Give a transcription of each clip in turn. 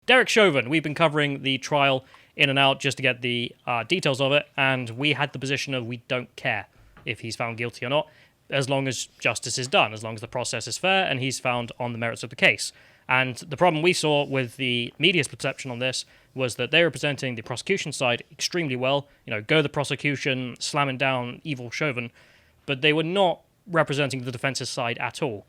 Derek Chauvin, we've been covering the trial in and out just to get the details of it, and we had the position of we don't care if he's found guilty or not, as long as justice is done, as long as the process is fair and he's found on the merits of the case. And the problem we saw with the media's perception on this was that they were presenting the prosecution side extremely well, go the prosecution, slamming down evil Chauvin, but they were not representing the defense's side at all.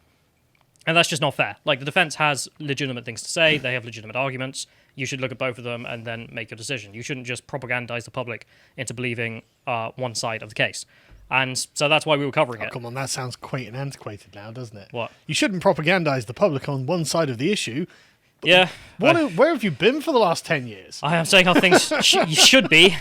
And that's just not fair. Like, the defense has legitimate things to say, they have legitimate arguments, you should look at both of them and then make your decision. You shouldn't just propagandize the public into believing one side of the case. And so that's why we were covering it. Come on, that sounds quite and antiquated now, doesn't it? What? You shouldn't propagandize the public on one side of the issue. Yeah. Where have you been for the last 10 years? I am saying how things should be.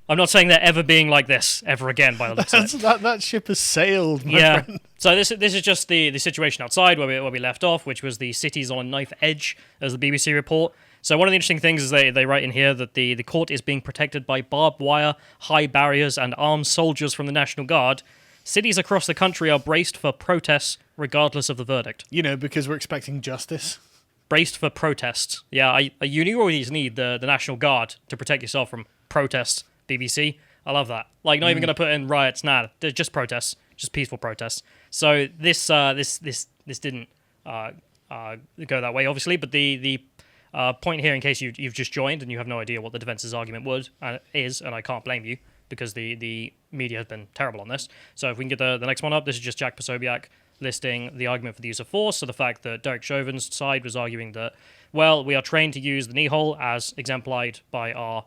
I'm not saying they're ever being like this ever again by the looks of it. That ship has sailed, my friend. So this is just the situation outside where we left off, which was the city's on a knife edge, as the BBC report. So one of the interesting things is they write in here that the court is being protected by barbed wire, high barriers, and armed soldiers from the National Guard. Cities across the country are braced for protests regardless of the verdict. Because we're expecting justice. Braced for protests. Yeah, you always need the National Guard to protect yourself from protests, BBC. I love that. Like, not even going to put in riots. Nah, they're just protests. Just peaceful protests. So this didn't go that way, obviously, but the point here, in case you've just joined and you have no idea what the defense's argument is, and I can't blame you, because the media has been terrible on this. So if we can get the next one up, this is just Jack Posobiec listing the argument for the use of force. So the fact that Derek Chauvin's side was arguing that, well, we are trained to use the knee hole as exemplified by our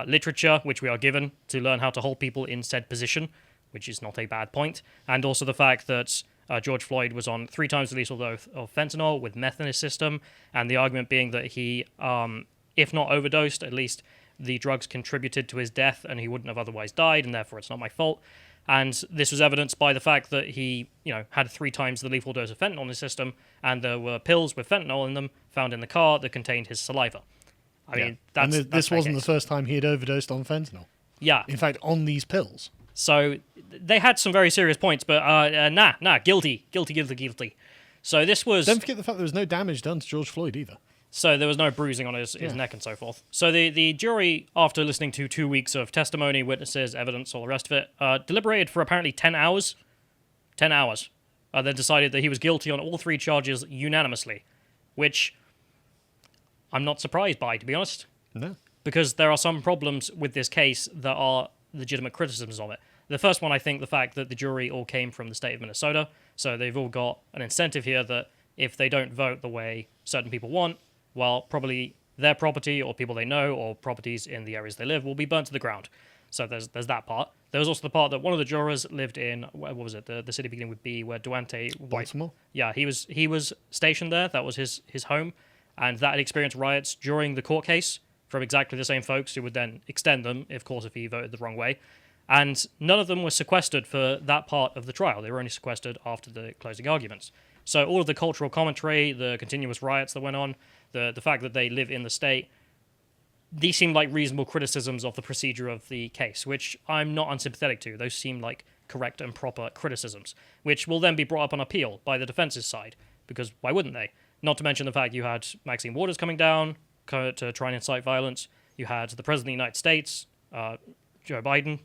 literature, which we are given to learn how to hold people in said position, which is not a bad point. And also the fact that George Floyd was on 3 times the lethal dose of fentanyl with meth in his system, and the argument being that he, if not overdosed, at least the drugs contributed to his death and he wouldn't have otherwise died, and therefore it's not my fault. And this was evidenced by the fact that he, had 3 times the lethal dose of fentanyl in his system, and there were pills with fentanyl in them found in the car that contained his saliva. I mean, this wasn't the first time he had overdosed on fentanyl. Yeah. In fact, on these pills. So they had some very serious points, but guilty. So this was... Don't forget the fact there was no damage done to George Floyd either. So there was no bruising on his neck and so forth. So the jury, after listening to 2 weeks of testimony, witnesses, evidence, all the rest of it, deliberated for apparently 10 hours. 10 hours. Then decided that he was guilty on all 3 charges unanimously, which I'm not surprised by, to be honest. No. Because there are some problems with this case that are legitimate criticisms of it. The first one, I think, the fact that the jury all came from the state of Minnesota, so they've all got an incentive here that if they don't vote the way certain people want, well, probably their property or people they know or properties in the areas they live will be burnt to the ground. So there's that part. There was also the part that one of the jurors lived in, what was it, the city beginning with B, where Duante... Baltimore? Yeah, he was stationed there. That was his home. And that had experienced riots during the court case from exactly the same folks who would then extend them, of course, if he voted the wrong way. And none of them were sequestered for that part of the trial. They were only sequestered after the closing arguments. So all of the cultural commentary, the continuous riots that went on, the fact that they live in the state, these seem like reasonable criticisms of the procedure of the case, which I'm not unsympathetic to. Those seem like correct and proper criticisms, which will then be brought up on appeal by the defense's side, because why wouldn't they? Not to mention the fact you had Maxine Waters coming down to try and incite violence. You had the President of the United States, Joe Biden,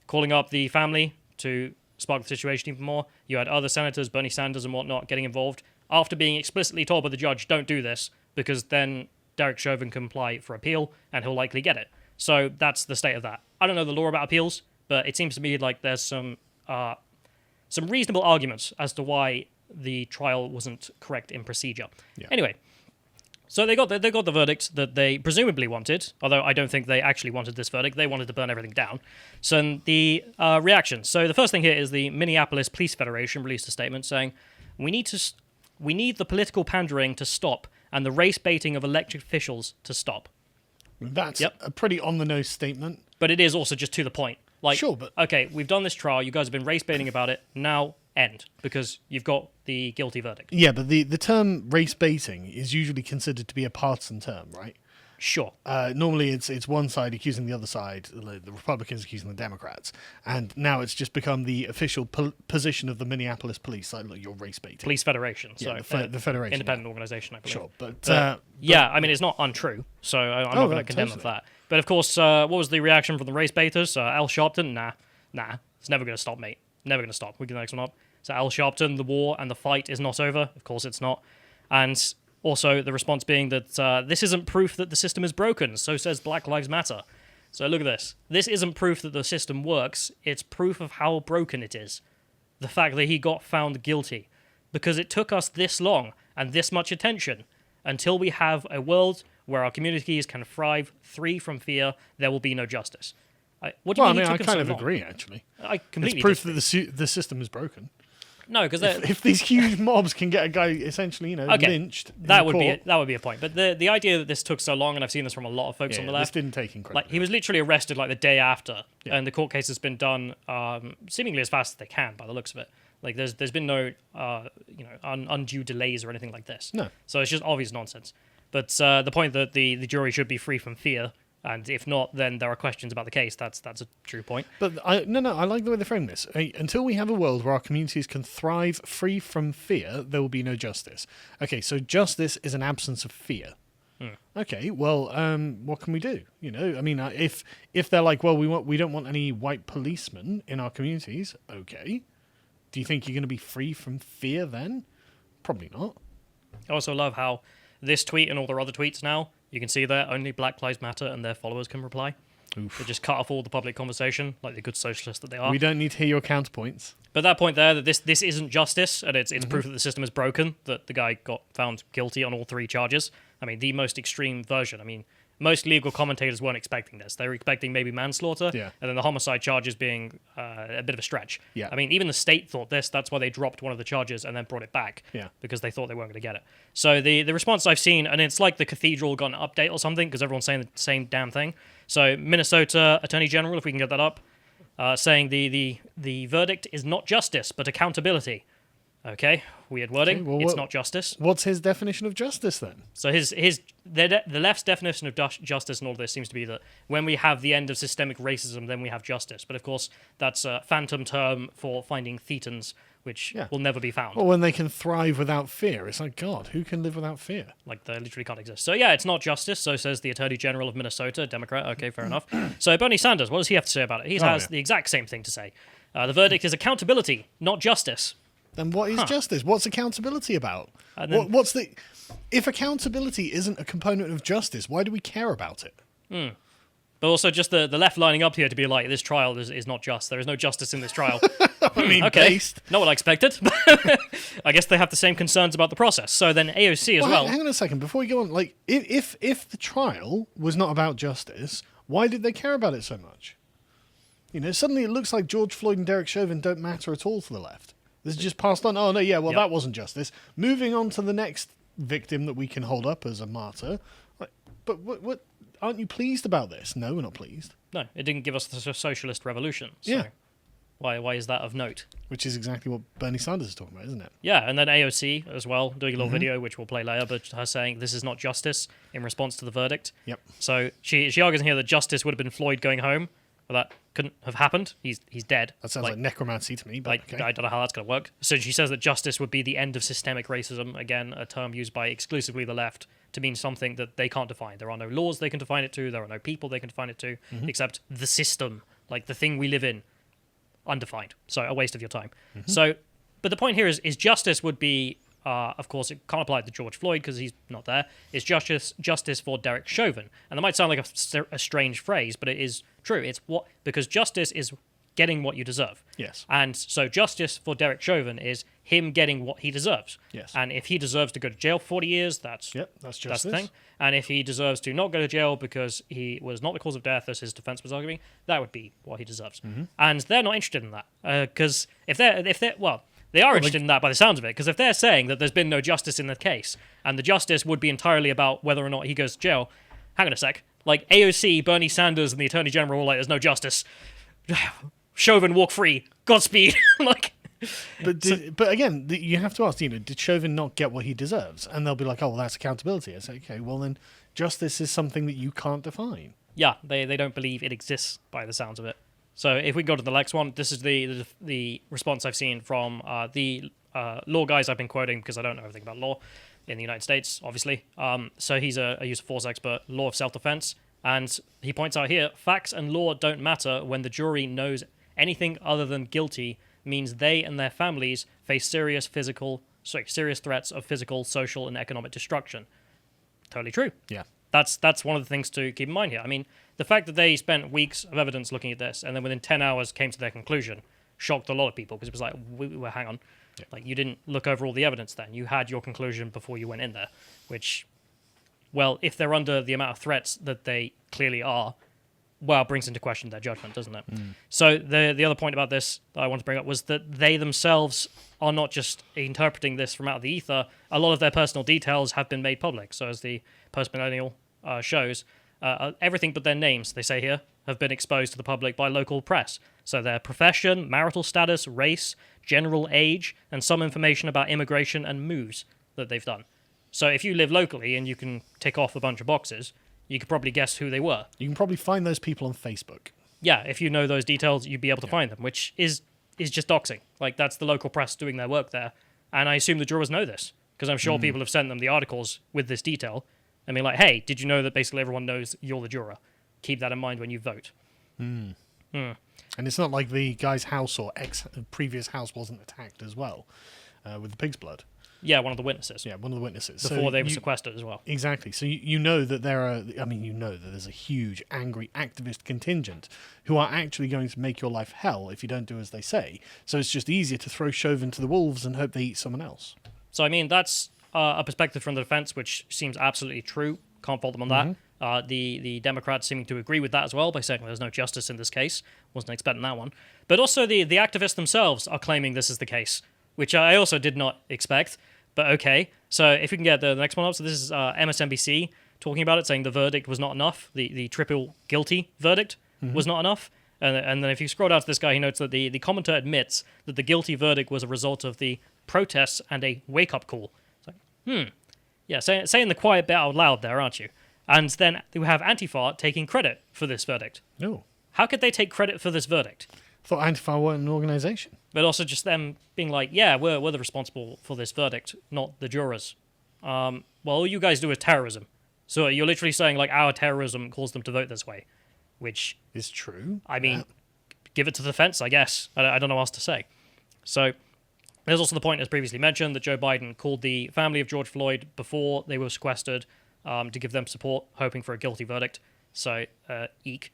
calling up the family to spark the situation even more. You had other senators, Bernie Sanders and whatnot, getting involved after being explicitly told by the judge, don't do this, because then Derek Chauvin can apply for appeal and he'll likely get it. So that's the state of that. I don't know the law about appeals, but it seems to me like there's some reasonable arguments as to why the trial wasn't correct in procedure. Yeah. Anyway, so they got the verdict that they presumably wanted, although I don't think they actually wanted this verdict. They wanted to burn everything down. So the reaction. So the first thing here is the Minneapolis Police Federation released a statement saying, we need the political pandering to stop and the race baiting of elected officials to stop. That's a pretty on-the-nose statement. But it is also just to the point. Like, sure, but... okay, we've done this trial. You guys have been race baiting about it. Now end, because you've got the guilty verdict. Yeah, but the term race baiting is usually considered to be a partisan term, right? Sure. Normally, it's one side accusing the other side, the Republicans accusing the Democrats, and now it's just become the official position of the Minneapolis police, like, look, you're race baiting. Police Federation. Yeah, so, the Federation. Independent organization, I believe. Sure, but I mean, it's not untrue, so I'm not going to condemn them for that. But of course, what was the reaction from the race baiters? Al Sharpton, nah, it's never going to stop, mate. Never going to stop. We can the next one up. So Al Sharpton, the war and the fight is not over. Of course, it's not. And also the response being that this isn't proof that the system is broken. So says Black Lives Matter. So look at this. This isn't proof that the system works. It's proof of how broken it is. The fact that he got found guilty. Because it took us this long and this much attention until we have a world where our communities can thrive free from fear. There will be no justice. What do you mean? I kind of agree, actually. I completely It's proof disagree. that the system is broken. No, because if these huge mobs can get a guy essentially, lynched, that would be a point. But the idea that this took so long, and I've seen this from a lot of folks on the left, this didn't take incredible. Like he was literally arrested like the day after, and the court case has been done seemingly as fast as they can by the looks of it. Like there's been no undue delays or anything like this. No. So it's just obvious nonsense. But the point that the jury should be free from fear. And if not, then there are questions about the case. That's a true point. But I like the way they frame this. Until we have a world where our communities can thrive free from fear, there will be no justice. Okay, so justice is an absence of fear. Okay, well, what can we do? I mean, if they're like, well, we don't want any white policemen in our communities. Okay, do you think you're going to be free from fear then? Probably not. I also love how this tweet and all their other tweets now. You can see there, only Black Lives Matter and their followers can reply. Oof. They just cut off all the public conversation, like the good socialists that they are. We don't need to hear your counterpoints. But that point there, that this isn't justice, and it's proof that the system is broken, that the guy got found guilty on all three charges. I mean, the most extreme version. I mean, most legal commentators weren't expecting this. They were expecting maybe manslaughter, and then the homicide charges being a bit of a stretch. Yeah. I mean, even the state thought this. That's why they dropped one of the charges and then brought it back, because they thought they weren't going to get it. So the response I've seen, and it's like the cathedral got an update or something, because everyone's saying the same damn thing. So Minnesota Attorney General, if we can get that up, saying the verdict is not justice, but accountability. Okay, weird wording. Okay, well, it's not justice. What's his definition of justice then? So the left's definition of justice and all this seems to be that when we have the end of systemic racism, then we have justice. But of course, that's a phantom term for finding thetans, which will never be found. Well, when they can thrive without fear, it's like, God, who can live without fear? Like, they literally can't exist. So yeah, it's not justice, so says the Attorney General of Minnesota, Democrat. Okay, fair enough. So Bernie Sanders, what does he have to say about it? He has the exact same thing to say. The verdict is accountability, not justice. Then what is justice? What's accountability about? If accountability isn't a component of justice, why do we care about it? But also just the left lining up here to be like, this trial is not just. There is no justice in this trial. I mean, okay, not what I expected. I guess they have the same concerns about the process. So then AOC as well. Hang on a second. Before we go on, like, if the trial was not about justice, why did they care about it so much? Suddenly it looks like George Floyd and Derek Chauvin don't matter at all to the left. This is just passed on. Oh, no, that wasn't justice. Moving on to the next victim that we can hold up as a martyr. But what? Aren't you pleased about this? No, we're not pleased. No, it didn't give us the socialist revolution. So why is that of note? Which is exactly what Bernie Sanders is talking about, isn't it? Yeah, and then AOC as well, doing a little video, which we'll play later, but her saying this is not justice in response to the verdict. Yep. So she argues in here that justice would have been Floyd going home. Well, that couldn't have happened. He's dead. That sounds like necromancy to me, but okay. I don't know how that's going to work. So she says that justice would be the end of systemic racism, again, a term used by exclusively the left to mean something that they can't define. There are no laws they can define it to, there are no people they can define it to, except the system, like the thing we live in, undefined. So a waste of your time. So, but the point here is justice would be, of course, it can't apply to George Floyd because he's not there. It's justice for Derek Chauvin. And that might sound like a strange phrase, but it is true. It's because justice is getting what you deserve. Yes. And so justice for Derek Chauvin is him getting what he deserves. Yes. And if he deserves to go to jail for 40 years, that's justice. That's the thing. And if he deserves to not go to jail because he was not the cause of death, as his defense was arguing, that would be what he deserves. And they're not interested in that because they are interested in that by the sounds of it, because if they're saying that there's been no justice in the case, and the justice would be entirely about whether or not he goes to jail, hang on a sec. Like AOC, Bernie Sanders, and the Attorney General are like, there's no justice. Chauvin, walk free. Godspeed. But again, you have to ask, did Chauvin not get what he deserves? And they'll be like, oh, well, that's accountability. I say, okay, well then, Justice is something that you can't define. Yeah, they don't believe it exists by the sounds of it. So if we go to the next one, this is the response I've seen from the law guys I've been quoting, because I don't know everything about law in the United States, obviously. So he's a use of force expert, law of self-defense, and he points out here, facts and law don't matter when the jury knows anything other than guilty means they and their families face serious threats of physical, social, and economic destruction. Totally true. Yeah. That's one of the things to keep in mind here. I mean, the fact that they spent weeks of evidence looking at this and then within 10 hours came to their conclusion shocked a lot of people, because it was like, well, hang on. Yeah. Like, you didn't look over all the evidence then. You had your conclusion before you went in there, which, well, if they're under the amount of threats that they clearly are, well, brings into question their judgment, doesn't it? So the other point about this that I want to bring up was that they themselves are not just interpreting this from out of the ether. A lot of their personal details have been made public. So as the post-millennial shows, everything but their names, they say here, have been exposed to the public by local press. So their profession, marital status, race, general age, and some information about immigration and moves that they've done. So if you live locally and you can tick off a bunch of boxes, you could probably guess who they were. You can probably find those people on Facebook. Yeah, if you know those details, you'd be able to find them, which is just doxing. Like, that's the local press doing their work there. And I assume the jurors know this, because I'm sure people have sent them the articles with this detail and be like, hey, did you know that basically everyone knows you're the juror? Keep that in mind when you vote. And it's not like the guy's house or previous house wasn't attacked as well with the pig's blood. Yeah, one of the witnesses. Yeah, one of the witnesses. Before they were sequestered as well. Exactly. So you know that there's a huge, angry activist contingent who are actually going to make your life hell if you don't do as they say. So it's just easier to throw Chauvin to the wolves and hope they eat someone else. So, I mean, that's a perspective from the defense, which seems absolutely true. Can't fault them on that. The Democrats seeming to agree with that as well by saying there's no justice in this case. Wasn't expecting that one. But also the activists themselves are claiming this is the case, which I also did not expect. But okay, so if we can get the next one up. So this is MSNBC talking about it, saying the verdict was not enough. The triple guilty verdict was not enough. And then if you scroll down to this guy, he notes that the commenter admits that the guilty verdict was a result of the protests and a wake-up call. It's like, yeah, saying the quiet bit out loud there, aren't you? And then we have Antifa taking credit for this verdict. No. How could they take credit for this verdict? I thought Antifa weren't an organisation. But also just them being like, yeah, we're the responsible for this verdict, not the jurors. Well, all you guys do is terrorism. So you're literally saying, like, our terrorism caused them to vote this way, which is true. I mean, give it to the defense, I guess. I don't know what else to say. So there's also the point, as previously mentioned, that Joe Biden called the family of George Floyd before they were sequestered to give them support, hoping for a guilty verdict. So, eek.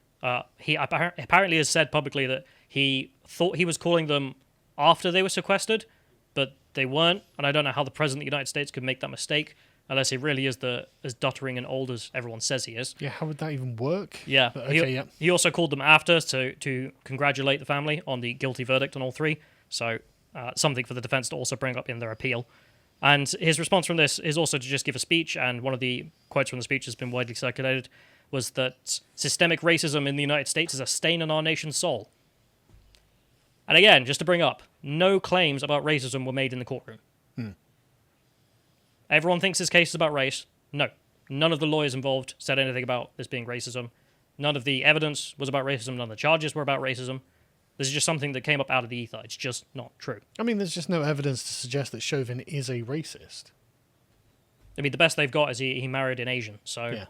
He apparently has said publicly that he thought he was calling them after they were sequestered, but they weren't, and I don't know how the President of the United States could make that mistake, unless he really is as duttering and old as everyone says he is. Yeah, how would that even work? Yeah. But okay, he also called them after to congratulate the family on the guilty verdict on all three, so something for the defense to also bring up in their appeal. And his response from this is also to just give a speech, and one of the quotes from the speech has been widely circulated, was that systemic racism in the United States is a stain on our nation's soul. And again, just to bring up, no claims about racism were made in the courtroom. Everyone thinks this case is about race. No. None of the lawyers involved said anything about this being racism. None of the evidence was about racism. None of the charges were about racism. This is just something that came up out of the ether. It's just not true. I mean, there's just no evidence to suggest that Chauvin is a racist. I mean, the best they've got is he married an Asian, so... Yeah.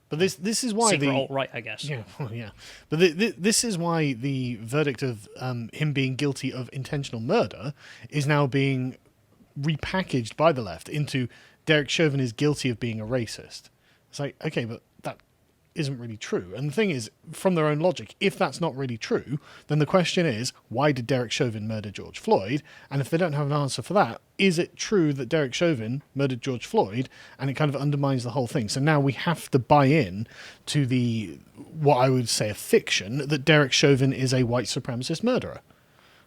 But this is why secret alt-right, I guess. Yeah, well, yeah. But this is why the verdict of him being guilty of intentional murder is now being repackaged by the left into Derek Chauvin is guilty of being a racist. It's like, okay, but that isn't really true. And the thing is, from their own logic, if that's not really true, then the question is, why did Derek Chauvin murder George Floyd? And if they don't have an answer for that, is it true that Derek Chauvin murdered George Floyd? And it kind of undermines the whole thing. So now we have to buy in to what I would say a fiction, that Derek Chauvin is a white supremacist murderer.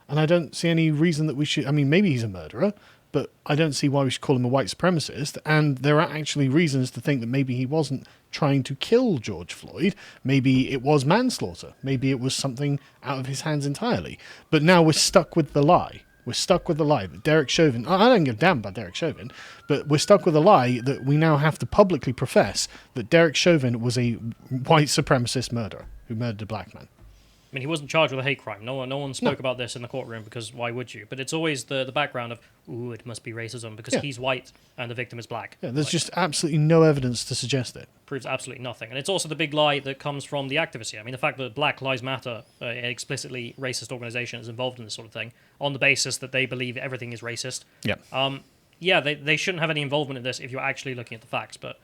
And I don't see any reason that we should... I mean, maybe he's a murderer, but I don't see why we should call him a white supremacist. And there are actually reasons to think that maybe he wasn't trying to kill George Floyd. Maybe it was manslaughter. Maybe it was something out of his hands entirely. But now we're stuck with the lie. We're stuck with the lie that Derek Chauvin... I don't give a damn about Derek Chauvin, but we're stuck with the lie that we now have to publicly profess that Derek Chauvin was a white supremacist murderer who murdered a black man. I mean, he wasn't charged with a hate crime. No one spoke about this in the courtroom because why would you? But it's always the background of, ooh, it must be racism because he's white and the victim is black. Yeah, there's just absolutely no evidence to suggest it. Proves absolutely nothing. And it's also the big lie that comes from the activists here. I mean, the fact that Black Lives Matter, an explicitly racist organization, is involved in this sort of thing on the basis that they believe everything is racist. Yeah. They shouldn't have any involvement in this if you're actually looking at the facts, but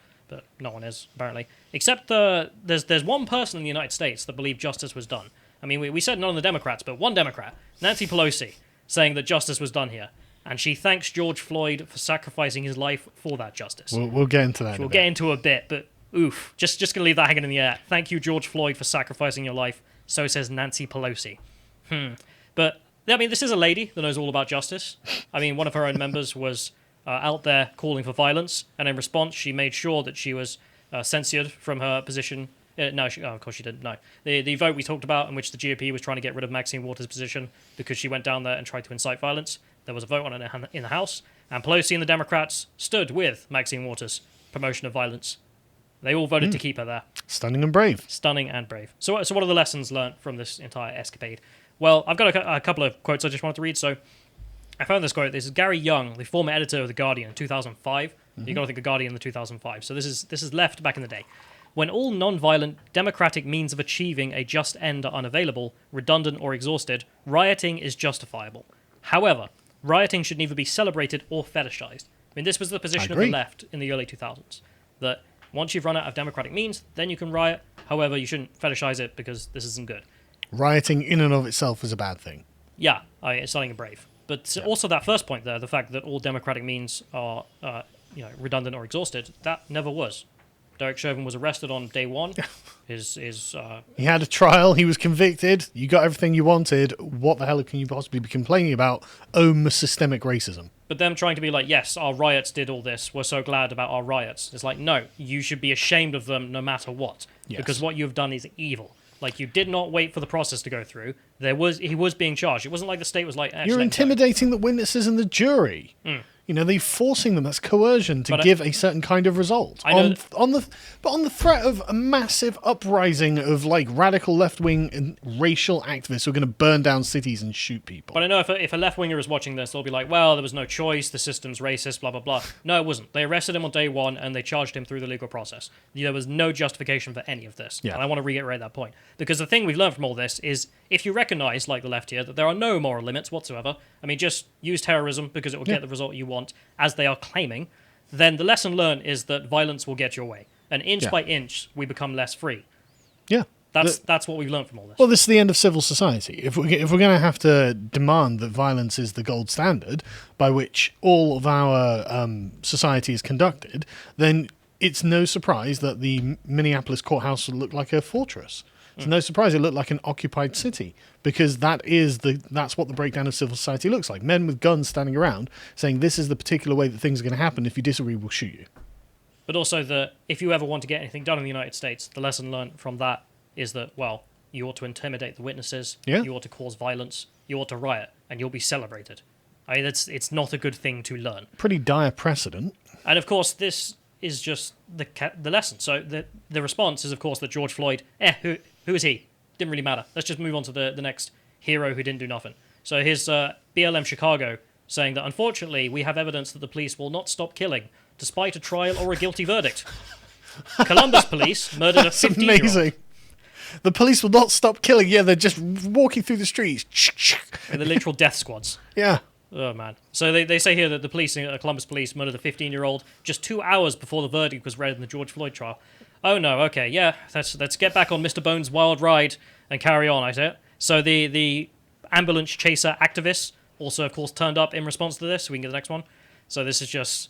no one is, apparently. Except there's one person in the United States that believed justice was done. I mean, we said none of the Democrats, but one Democrat, Nancy Pelosi, saying that justice was done here. And she thanks George Floyd for sacrificing his life for that justice. We'll get into that. We'll get into a bit, but oof. Just going to leave that hanging in the air. Thank you, George Floyd, for sacrificing your life. So says Nancy Pelosi. But, I mean, this is a lady that knows all about justice. I mean, one of her own members was out there calling for violence, and in response, she made sure that she was censured from her position. No, of course she didn't. No, the vote we talked about in which the GOP was trying to get rid of Maxine Waters' position because she went down there and tried to incite violence. There was a vote on it in the House, and Pelosi and the Democrats stood with Maxine Waters' promotion of violence. They all voted to keep her there. Stunning and brave. Stunning and brave. So what are the lessons learned from this entire escapade? Well, I've got a couple of quotes I just wanted to read. So I found this quote. This is Gary Young, the former editor of The Guardian in 2005. You got to think of Guardian in the 2005. So this is left back in the day. When all non-violent democratic means of achieving a just end are unavailable, redundant or exhausted, rioting is justifiable. However, rioting should neither be celebrated or fetishized. I mean, this was the position of the left in the early 2000s, that once you've run out of democratic means, then you can riot. However, you shouldn't fetishize it because this isn't good. Rioting in and of itself is a bad thing. Yeah, it's something brave. But also that first point there, the fact that all democratic means are redundant or exhausted, that never was. Derek Chauvin was arrested on day one. He had a trial. He was convicted. You got everything you wanted. What the hell can you possibly be complaining about? Systemic racism. But them trying to be like, yes, our riots did all this. We're so glad about our riots. It's like, no, you should be ashamed of them no matter what. Yes. Because what you have done is evil. Like, you did not wait for the process to go through. He was being charged. It wasn't like the state was like... You're intimidating the witnesses and the jury. They're forcing them. That's coercion to give a certain kind of result. On the threat of a massive uprising of radical left-wing and racial activists who are going to burn down cities and shoot people. But I know if a left-winger is watching this, they'll be like, well, there was no choice, the system's racist, blah, blah, blah. No, it wasn't. They arrested him on day one and they charged him through the legal process. There was no justification for any of this. Yeah. And I want to reiterate that point. Because the thing we've learned from all this is if you recognize, like the left here, that there are no moral limits whatsoever, I mean, just use terrorism because it will get the result you want, as they are claiming, then the lesson learned is that violence will get your way. And inch by inch, we become less free. Yeah. That's what we've learned from all this. Well, this is the end of civil society. If we're going to have to demand that violence is the gold standard by which all of our society is conducted, then it's no surprise that the Minneapolis courthouse would look like a fortress. It's no surprise it looked like an occupied city, because that's what the breakdown of civil society looks like. Men with guns standing around saying this is the particular way that things are going to happen. If you disagree, we'll shoot you. But also that if you ever want to get anything done in the United States, the lesson learned from that is that, well, you ought to intimidate the witnesses, you ought to cause violence, you ought to riot, and you'll be celebrated. I mean, it's not a good thing to learn. Pretty dire precedent. And of course, this is just the lesson. So the response is, of course, that George Floyd, who is he? Didn't really matter. Let's just move on to the next hero who didn't do nothing. So here's BLM Chicago saying that, unfortunately, we have evidence that the police will not stop killing, despite a trial or a guilty verdict. Columbus police murdered a 15-year-old. Amazing. The police will not stop killing. Yeah, they're just walking through the streets. And the literal death squads. Yeah. Oh, man. So they say here that the police, Columbus police, murdered a 15-year-old just 2 hours before the verdict was read in the George Floyd trial. Oh, no, okay, yeah, let's get back on Mr. Bones' wild ride and carry on, I say. So the ambulance chaser activists also, of course, turned up in response to this, so we can get the next one. So this is just,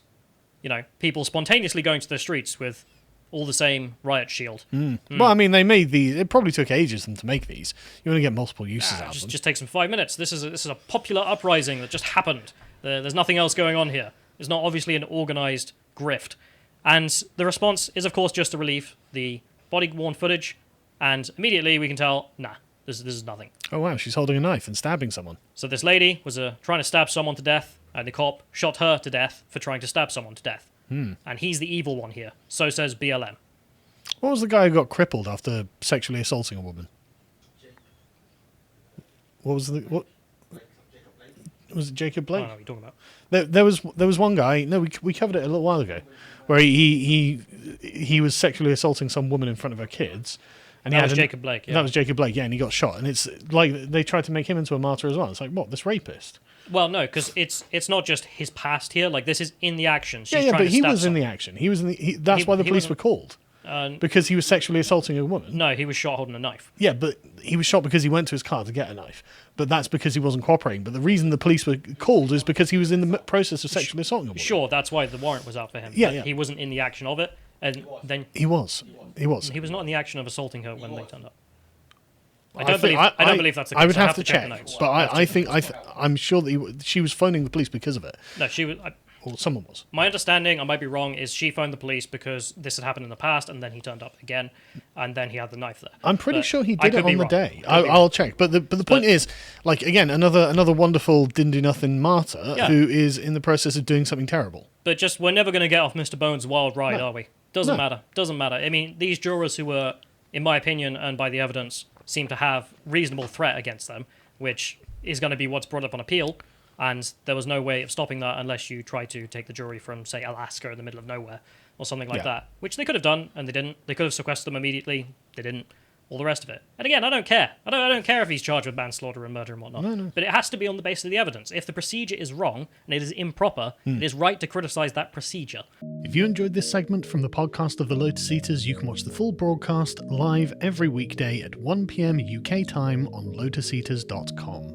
people spontaneously going to the streets with all the same riot shield. Well, I mean, they made these. It probably took ages for them to make these. You want to get multiple uses out of them. Just takes them 5 minutes. This is a popular uprising that just happened. There's nothing else going on here. It's not obviously an organized grift. And the response is, of course, just to relieve the body-worn footage. And immediately we can tell, nah, This is nothing. Oh, wow, she's holding a knife and stabbing someone. So this lady was trying to stab someone to death, and the cop shot her to death for trying to stab someone to death. And he's the evil one here. So says BLM. What was the guy who got crippled after sexually assaulting a woman? What was what? Was it Jacob Blake? I don't know what you're talking about. There was one guy. No, we covered it a little while ago, where he was sexually assaulting some woman in front of her kids, and That was Jacob Blake. Yeah. That was Jacob Blake. Yeah, and he got shot. And it's like they tried to make him into a martyr as well. It's like, what, this rapist? Well, no, because it's not just his past here. Like, this is in the action. She's Yeah, trying but to he stab was in someone. the action. He was in the. That's why the police were called. Because he was sexually assaulting a woman. No, he was shot holding a knife. Yeah, but he was shot because he went to his car to get a knife. But that's because he wasn't cooperating. But the reason the police were called is because he was in the process of sexually assaulting a woman. Sure, that's why the warrant was out for him. Yeah, but yeah. He wasn't in the action of it, and then He was. he was not in the action of assaulting her when they turned up. I don't believe that's the case. I would have to check the check, notes. but I'm sure that she was phoning the police because of it, No, she was. or someone was. My understanding, I might be wrong, is she phoned the police because this had happened in the past, and then he turned up again, and then he had the knife there. I'm pretty But sure he I did it could be on the wrong. day. Could be I'll check. But the point is, like, again, another wonderful didn't do nothing martyr Yeah. who is in the process of doing something terrible. But just, we're never going to get off Mr. Bones' wild ride, No. are we? Doesn't No. matter. Doesn't matter. I mean, these jurors who were, in my opinion, and by the evidence, seem to have reasonable threat against them, which is going to be what's brought up on appeal, and there was no way of stopping that unless you try to take the jury from, say, Alaska in the middle of nowhere, or something like Yeah. that, which they could have done, and they didn't. They could have sequestered them immediately. They didn't. All the rest of it. And again, I don't care. I don't care if he's charged with manslaughter and murder and whatnot. No. But it has to be on the basis of the evidence. If the procedure is wrong and it is improper, it is right to criticize that procedure. If you enjoyed this segment from the podcast of the Lotus Eaters, you can watch the full broadcast live every weekday at 1 p.m. UK time on lotuseaters.com.